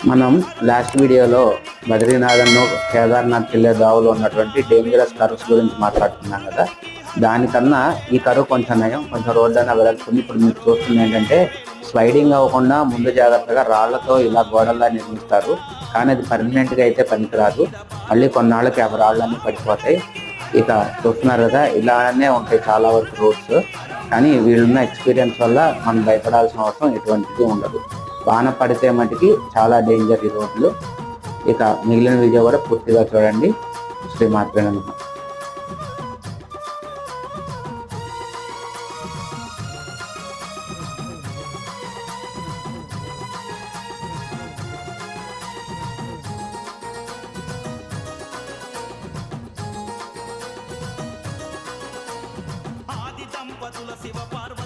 మనం లాస్ట్ వీడియోలో బద్రీనాథ్ను కేదార్నాథ్ వెళ్ళే దావులో ఉన్నటువంటి డేంజరస్ కర్వ్స్ గురించి మాట్లాడుకున్నాం కదా. దానికన్నా ఈ కరువు కొంచెం నయం, కొంచెం రోడ్డు అయినా వెళ్తుంది. ఇప్పుడు మీరు చూస్తుంది ఏంటంటే స్లైడింగ్ అవ్వకుండా ముందు జాగ్రత్తగా రాళ్లతో ఇలా గోడల్లా నిర్మిస్తారు. కానీ అది పర్మనెంట్గా అయితే పనికిరాదు. మళ్ళీ కొన్నాళ్ళకి ఆ రాళ్ళన్నీ పడిపోతాయి. ఇక చూస్తున్నారు కదా, ఇలానే ఉంటాయి చాలా వరకు రోడ్స్. కానీ వీళ్ళున్న ఎక్స్పీరియన్స్ వల్ల మనం భయపడాల్సిన అవసరం ఎటువంటిది ఉండదు. వాన పడితే మటుకి చాలా డేంజర్ ఈ రోడ్లు. ఇక మిగిలిన వీడియో కూడా పూర్తిగా చూడండి. శ్రీమాత్రే నమః. ఆది దంపతుల శివ పార్వతి